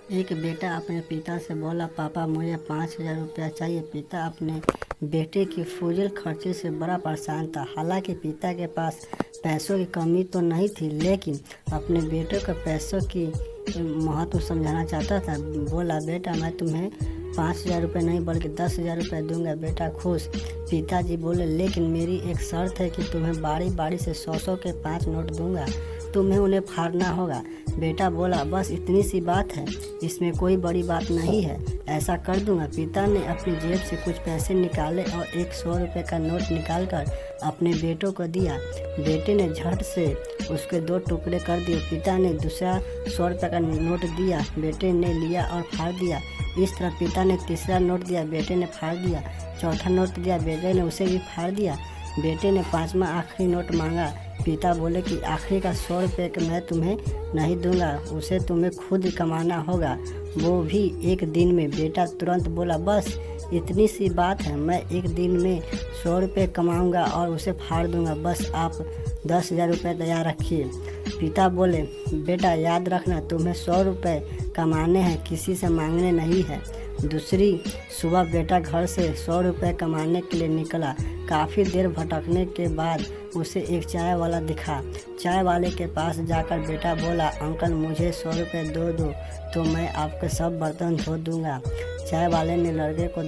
एक बेटा अपने पिता से बोला, पापा मुझे 5,000 रुपया चाहिए। पिता अपने बेटे की फजूल खर्चे से बड़ा परेशान था। हालांकि पिता के पास पैसों की कमी तो नहीं थी, लेकिन अपने बेटे को पैसों की महत्व समझाना चाहता था। बोला, बेटा मैं तुम्हें 5,000 रुपये नहीं बल्कि 10,000 रुपये दूंगा। बेटा खुश। पिताजी बोले, लेकिन मेरी एक शर्त है कि तुम्हें बारी बारी से 100-100 के 5 नोट दूंगा, तुम्हें उन्हें फाड़ना होगा। बेटा बोला, बस इतनी सी बात है, इसमें कोई बड़ी बात नहीं है, ऐसा कर दूंगा। पिता ने अपनी जेब से कुछ पैसे निकाले और एक 100 रुपये का नोट निकालकर अपने बेटों को दिया। बेटे ने झट से उसके 2 टुकड़े कर दिए। पिता ने दूसरा 100 रुपये का नोट दिया, बेटे ने लिया और फाड़ दिया। इस तरह पिता ने तीसरा नोट दिया, बेटे ने फाड़ दिया। चौथा नोट दिया, बेटे ने उसे भी फाड़ दिया। बेटे ने 5वां आखिरी नोट मांगा। पिता बोले कि आखिरी का 100 रुपये का मैं तुम्हें नहीं दूंगा, उसे तुम्हें खुद कमाना होगा, वो भी एक दिन में। बेटा तुरंत बोला, बस इतनी सी बात है, मैं एक दिन में 100 रुपये कमाऊंगा और उसे फाड़ दूंगा, बस आप 10,000 रुपये तैयार रखिए। पिता बोले, बेटा याद रखना, तुम्हें 100 रुपये कमाने हैं, किसी से मांगने नहीं है। दूसरी सुबह बेटा घर से 100 रुपये कमाने के लिए निकला। काफ़ी देर भटकने के बाद उसे एक चाय वाला दिखा। चाय वाले के पास जाकर बेटा बोला, अंकल मुझे 100 रुपये दो तो मैं आपके सब बर्तन धो दूंगा। चाय वाले ने लड़के को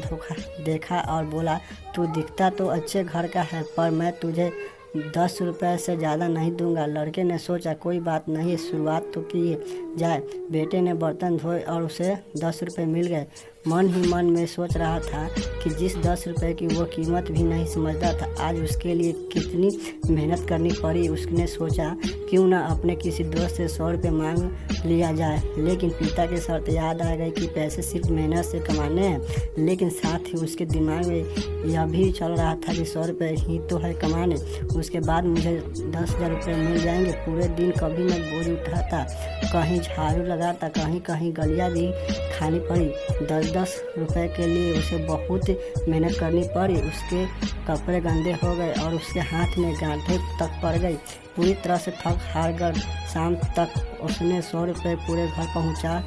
देखा और बोला, तू दिखता तो अच्छे घर का है, पर मैं तुझे 10 रुपये से ज़्यादा नहीं दूंगा। लड़के ने सोचा, कोई बात नहीं, शुरुआत तो की जाए। बेटे ने बर्तन धोए और उसे 10 रुपये मिल गए। मन ही मन में सोच रहा था कि जिस 10 रुपये की वो कीमत भी नहीं समझता था, आज उसके लिए कितनी मेहनत करनी पड़ी। उसने सोचा, क्यों ना अपने किसी दोस्त से 100 रुपये मांग लिया जाए। लेकिन पिता की शर्त याद आ गई कि पैसे सिर्फ मेहनत से कमाने हैं। लेकिन साथ ही उसके दिमाग में यह भी चल रहा था कि 100 रुपये ही तो है कमाने, उसके बाद मुझे 10,000 रुपये मिल जाएंगे। पूरे दिन कभी मैं बोझ उठाता, कहीं झाड़ू लगाता, कहीं कहीं गलियाँ भी खानी पड़ी। 10-10 रुपये के लिए उसे बहुत मेहनत करनी पड़ी। उसके कपड़े गंदे हो गए और उसके हाथ में गांठें तक पड़ गई। पूरी तरह से थक हार कर शाम तक उसने 100 रुपये पूरे घर पहुंचा।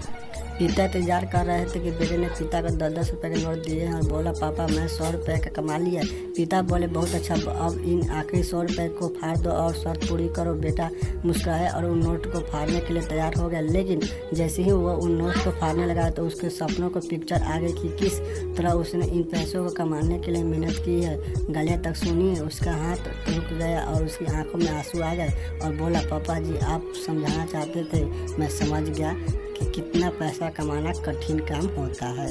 पिता इंतजार कर रहे थे कि बेटे ने पिता को 10-10 रुपये के नोट दिए और बोला, पापा मैं 100 रुपये का कमा लिया। पिता बोले, बहुत अच्छा, अब इन आखिरी 100 रुपये को फाड़ दो और शर्त पूरी करो। बेटा मुस्कुराया और उन नोट को फाड़ने के लिए तैयार हो गया। लेकिन जैसे ही वह उन नोट को फाड़ने लगा तो उसके सपनों को पिक्चर आ गई कि किस तरह उसने इन पैसों को कमाने के लिए मेहनत की है। गलियाँ तक सुनी, उसका हाथ रुक गया और उसकी आंखों में आंसू आ गए और बोला, पापा जी आप समझाना चाहते थे, मैं समझ गया कि कितना पैसा कमाना कठिन काम होता है।